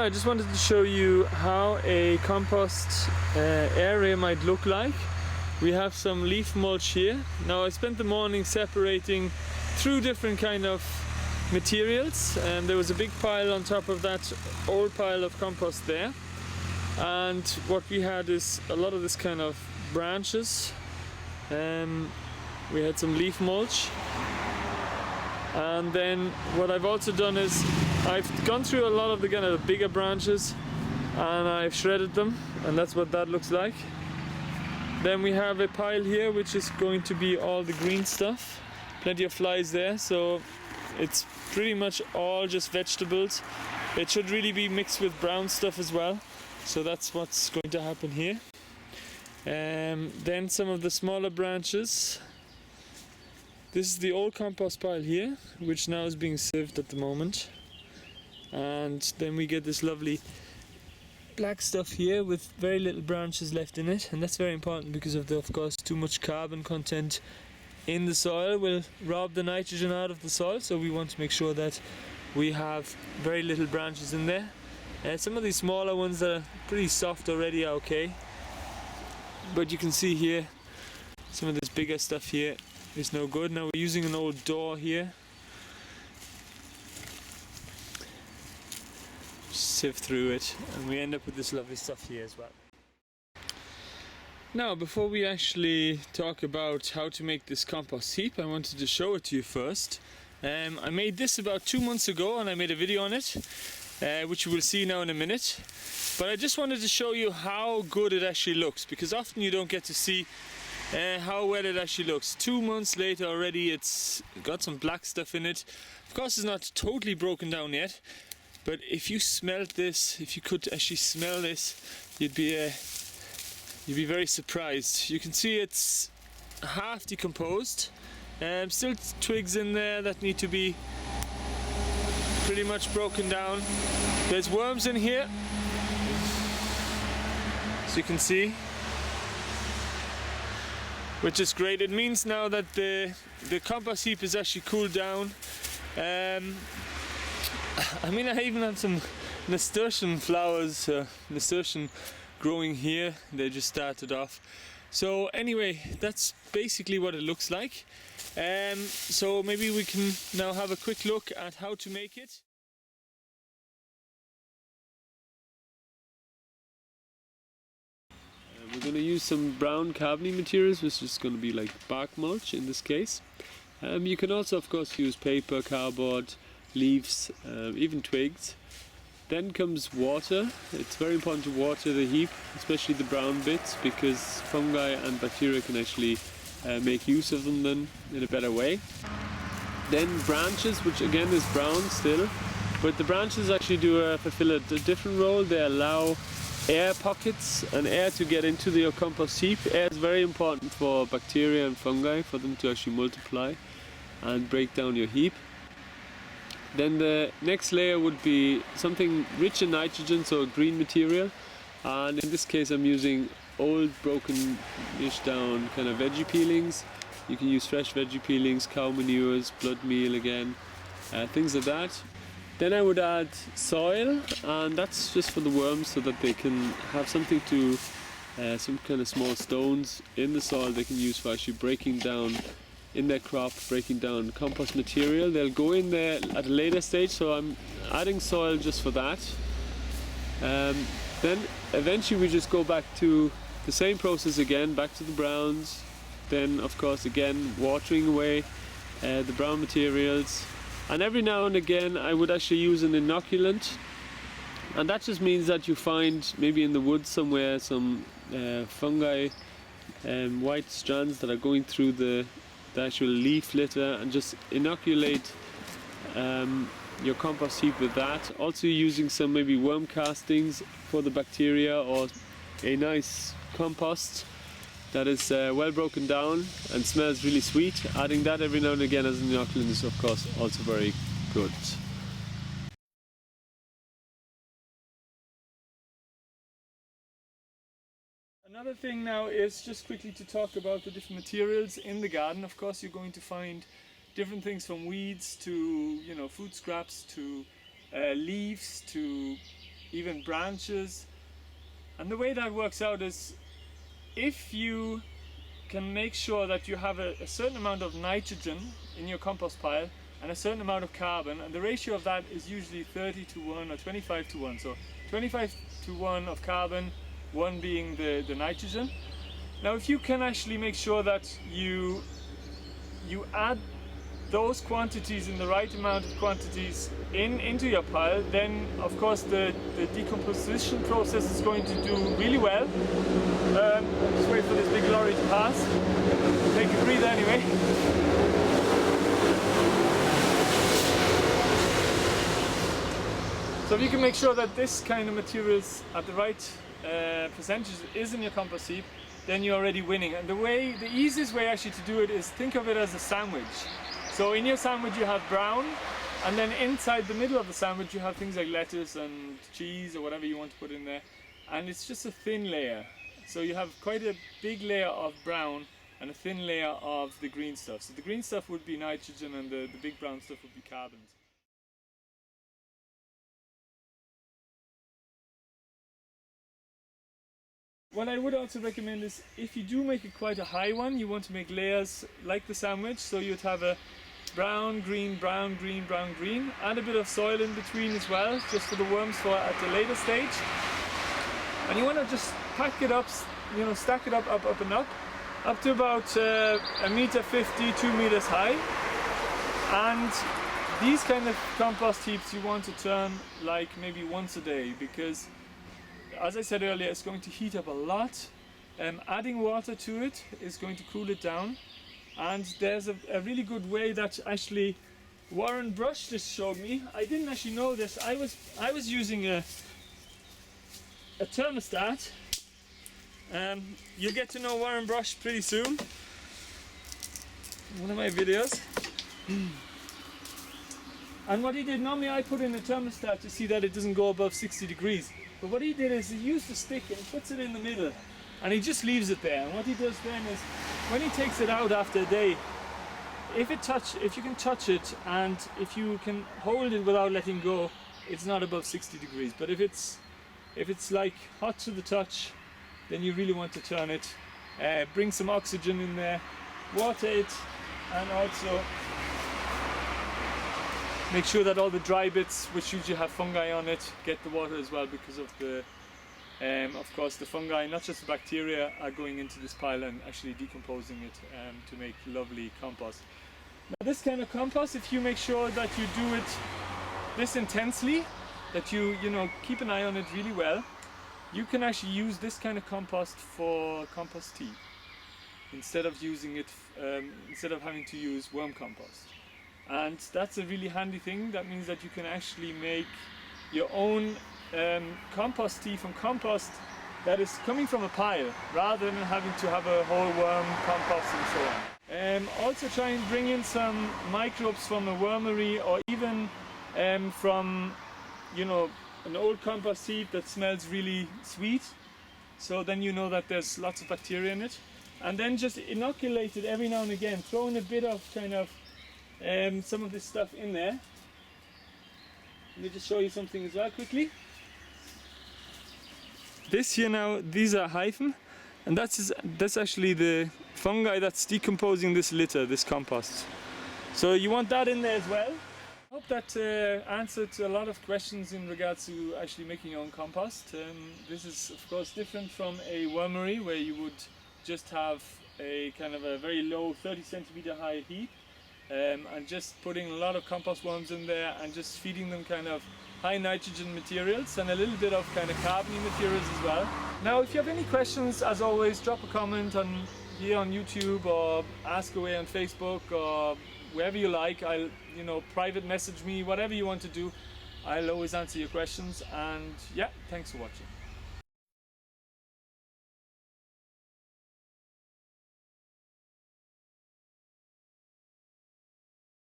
I just wanted to show you how a compost area might look like. We have some leaf mulch here. Now I spent the morning separating through different kind of materials, and there was a big pile on top of that old pile of compost there. And what we had is a lot of this kind of branches. We had some leaf mulch. And then what I've also done is I've gone through a lot of the kind of bigger branches and I've shredded them, and that's what that looks like. Then we have a pile here which is going to be all the green stuff. Plenty of flies there, so it's pretty much all just vegetables. It should really be mixed with brown stuff as well, so that's what's going to happen here. Then some of the smaller branches. This is the old compost pile here, which now is being sieved at the moment. And then we get this lovely black stuff here with very little branches left in it, and that's very important because of course too much carbon content in the soil will rob the nitrogen out of the soil, so we want to make sure that we have very little branches in there. Some of these smaller ones that are pretty soft already are okay, but you can see here some of this bigger stuff here is no good. Now we're using an old door here. Sieve through it and we end up with this lovely stuff here as well. Now, before we actually talk about how to make this compost heap, I wanted to show it to you first. I made this about 2 months ago and I made a video on it, which you will see now in a minute. But I just wanted to show you how good it actually looks, because often you don't get to see how well it actually looks. 2 months later already it's got some black stuff in it. Of course it's not totally broken down yet, but if you smelled this, if you could actually smell this, you'd be very surprised. You can see it's half decomposed. Still twigs in there that need to be pretty much broken down. There's worms in here, so you can see, which is great. It means now that the compost heap is actually cooled down. I mean, I even have some nasturtium flowers, nasturtium growing here. They just started off. So anyway, that's basically what it looks like. So maybe we can now have a quick look at how to make it. We're going to use some brown carbony materials, which is going to be like bark mulch in this case. You can also of course use paper, cardboard, leaves, even twigs. Then comes water. It's very important to water the heap, especially the brown bits, because fungi and bacteria can actually make use of them then in a better way. Then branches, which again is brown still, but the branches actually fulfill a different role. They allow air pockets and air to get into your compost heap. Air is very important for bacteria and fungi, for them to actually multiply and break down your heap. Then the next layer would be something rich in nitrogen, so a green material. And in this case I'm using old broken-ish down kind of veggie peelings. You can use fresh veggie peelings, cow manures, blood meal again, things like that. Then I would add soil, and that's just for the worms so that they can have something to, some kind of small stones in the soil they can use for actually breaking down in their crop, breaking down compost material. They'll go in there at a later stage, so I'm adding soil just for that. Then eventually we just go back to the same process again, back to the browns. Then of course again watering away the brown materials. And every now and again I would actually use an inoculant, and that just means that you find maybe in the woods somewhere some fungi, white strands that are going through the actual leaf litter, and just inoculate your compost heap with that. Also using some maybe worm castings for the bacteria, or a nice compost that is well broken down and smells really sweet. Adding that every now and again as an inoculant is of course also very good. Another thing now is just quickly to talk about the different materials in the garden. Of course you're going to find different things, from weeds to food scraps to leaves to even branches. And the way that works out is, if you can make sure that you have a certain amount of nitrogen in your compost pile and a certain amount of carbon, and the ratio of that is usually 30:1 or 25:1. So 25:1 of carbon, 1 being the nitrogen. Now if you can actually make sure that you add those quantities in the right amount of quantities into your pile, then of course the decomposition process is going to do really well. I'll just wait for this big lorry to pass. Take a breather anyway. So if you can make sure that this kind of materials at the right percentage is in your compost heap, then you're already winning. And the easiest way actually to do it is think of it as a sandwich. So in your sandwich you have brown, and then inside the middle of the sandwich you have things like lettuce and cheese or whatever you want to put in there, and it's just a thin layer. So you have quite a big layer of brown and a thin layer of the green stuff. So the green stuff would be nitrogen and the big brown stuff would be carbons. What I would also recommend is, if you do make it quite a high one, you want to make layers like the sandwich, so you'd have a brown, green, brown, green, brown, green. Add a bit of soil in between as well, just for the worms for at a later stage. And you want to just pack it up, stack it up to about 1.50 meters, 2 meters high. And these kind of compost heaps you want to turn like maybe once a day, because as I said earlier, it's going to heat up a lot. Adding water to it is going to cool it down. And there's a really good way that actually Warren Brush just showed me. I didn't actually know this. I was using a thermostat. You'll get to know Warren Brush pretty soon. One of my videos. And what he did, normally I put in a thermostat to see that it doesn't go above 60 degrees. But what he did is he used a stick and puts it in the middle, and he just leaves it there. And what he does then is, when he takes it out after a day, if you can touch it and if you can hold it without letting go, it's not above 60 degrees. But if it's like hot to the touch, then you really want to turn it. Bring some oxygen in there, water it, and also make sure that all the dry bits, which usually have fungi on it, get the water as well, because of the, of course, the fungi, not just the bacteria, are going into this pile and actually decomposing it to make lovely compost. Now this kind of compost, if you make sure that you do it this intensely, that you keep an eye on it really well, you can actually use this kind of compost for compost tea instead of using it, instead of having to use worm compost. And that's a really handy thing. That means that you can actually make your own compost tea from compost that is coming from a pile, rather than having to have a whole worm compost and so on. Also try and bring in some microbes from a wormery, or even from an old compost heap that smells really sweet, so then you know that there's lots of bacteria in it. And then just inoculate it every now and again, throw in a bit of some of this stuff in there. Let me just show you something as well quickly. This here now, these are hyphen, and that's actually the fungi that's decomposing this litter, this compost. So you want that in there as well. I hope that answered a lot of questions in regards to actually making your own compost. This is of course different from a wormery, where you would just have a kind of a very low 30 centimeter high heap. And just putting a lot of compost worms in there and just feeding them kind of high nitrogen materials and a little bit of kind of carbony materials as well. Now if you have any questions, as always, drop a comment here on YouTube, or ask away on Facebook, or wherever you like. I'll private message me, whatever you want to do. I'll always answer your questions. And yeah, thanks for watching.